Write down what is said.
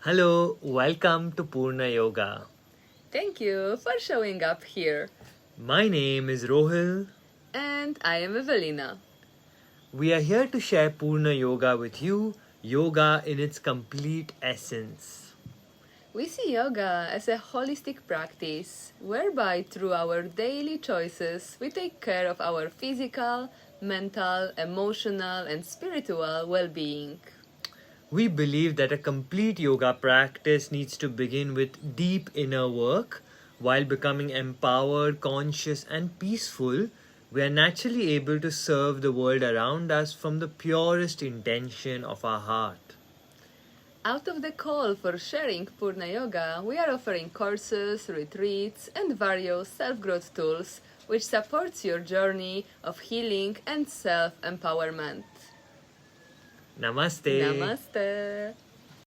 Hello, welcome to Purna Yoga. Thank you for showing up here. My name is Rohil. And I am Evelina. We are here to share Purna Yoga with you, yoga in its complete essence. We see yoga as a holistic practice whereby, through our daily choices, we take care of our physical, mental, emotional, and spiritual well being. We believe that a complete yoga practice needs to begin with deep inner work. While becoming empowered, conscious, and peaceful, we are naturally able to serve the world around us from the purest intention of our heart. Out of the call for sharing Purna Yoga, we are offering courses, retreats, and various self growth tools which supports your journey of healing and self empowerment. Namaste. Namaste.